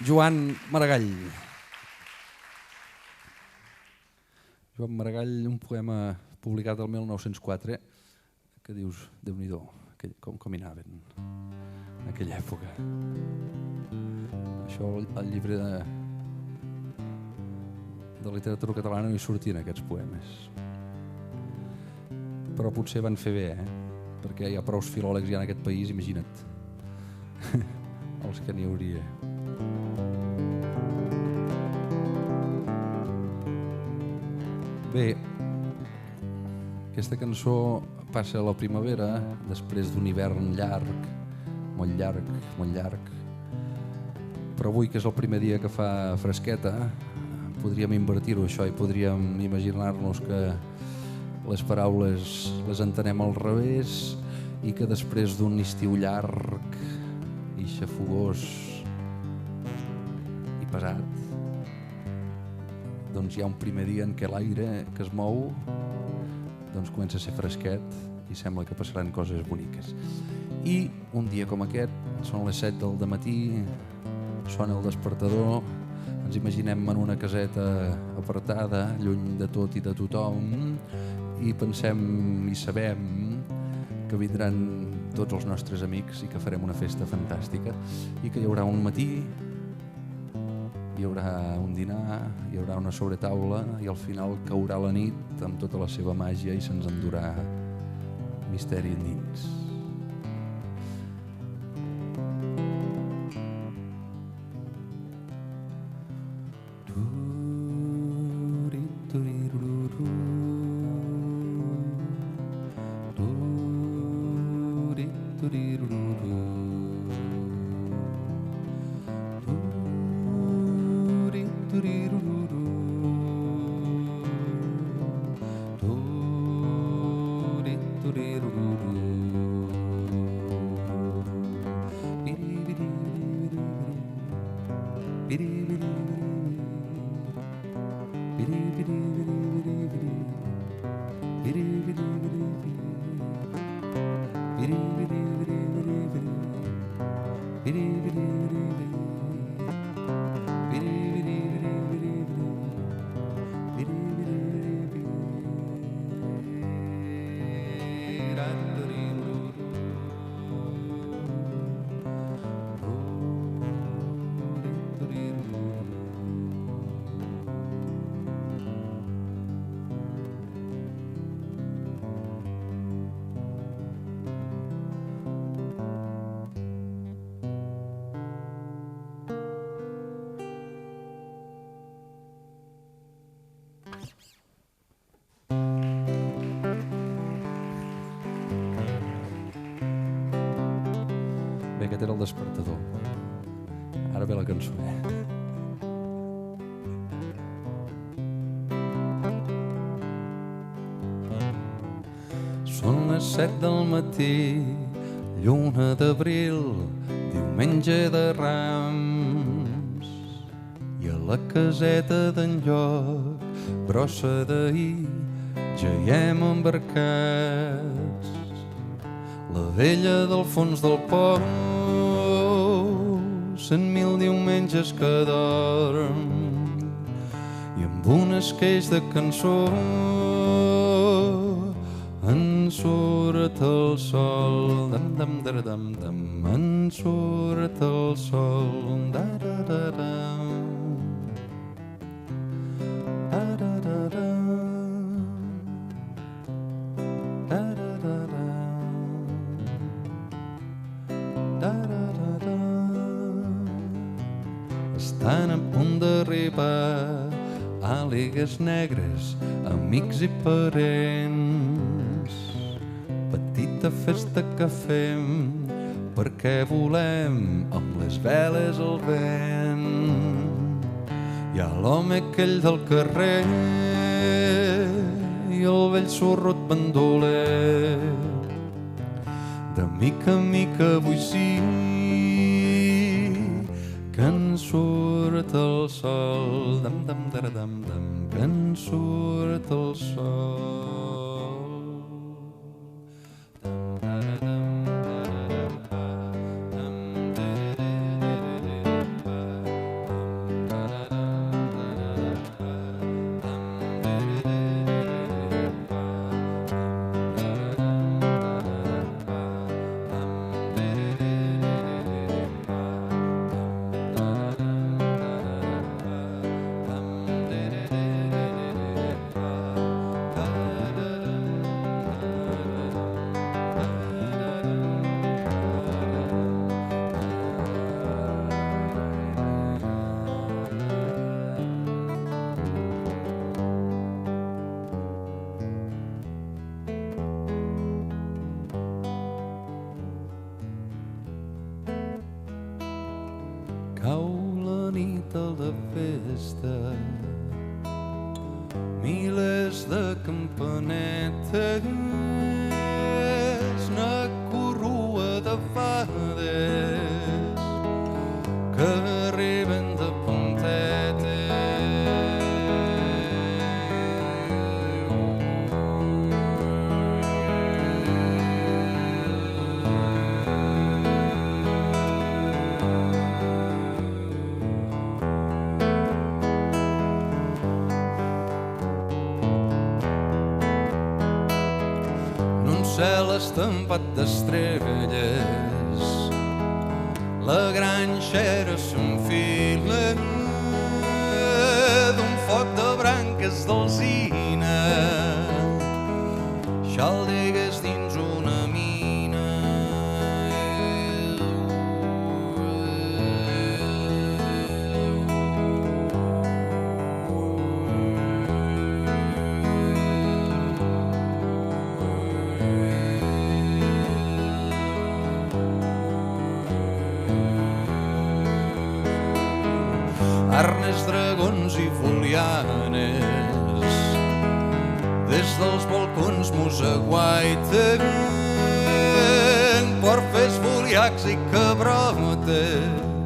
Joan Maragall. Joan Maragall, un poema publicat el 1904 que dius, Déu-n'hi-do, com hi anaven en aquella època. Això al llibre de literatura catalana no hi sortien aquests poemes. Però potser van fer bé, perquè hi ha prou filòlegs ja en aquest país, imagina't els que n'hi hauria. Bé, aquesta cançó passa a la primavera, després d'un hivern llarg, molt llarg, molt llarg. Però avui, que és el primer dia que fa fresqueta, podríem invertir-ho això i podríem imaginar-nos que les paraules les entenem al revés i que després d'un estiu llarg i xafogós i pesat, doncs hi ha un primer dia en què l'aire que es mou doncs comença a ser fresquet i sembla que passaran coses boniques. I un dia com aquest, són les 7 del dematí, sona el despertador, ens imaginem en una caseta apartada, lluny de tot i de tothom, i pensem i sabem que vindran tots els nostres amics i que farem una festa fantàstica i que hi haurà un matí, hi haurà un dinar, hi haurà una sobretaula i al final caurà la nit amb tota la seva màgia i se'ns endurà misteri endins. Aquest era el despertador. Ara ve la cançó. Són les 7 del matí, lluna d'abril, diumenge de Rams, i a la caseta d'en Lloc, brossa d'ahir, ja hi hem embarcats. La vella del fons del pou, 100.000 diumenges que dorm, i amb un esqueix de cançó en surt el sol, dam dam dam dam, en surt el sol, da da da dam. Estan a punt d'arribar àligues negres, amics i parents. Petita festa que fem perquè volem amb les veles al vent. Hi ha l'home aquell del carrer i el vell sorrut bandoler. De mica en mica avui sí que en surt el sol, dam dam dam dam, que en surt el sol. cau la nit a la festa, milers de campanetes, una corrua de fades que arriben de puntetes. Cel estampat d'estrelles, la granxera s'enfila d'un foc de branques d'alzina, xaldigues dins una mina. Arnes, dragons i folianes, des dels balcons mos aguaiten, porfes, foliacs i cabrotes,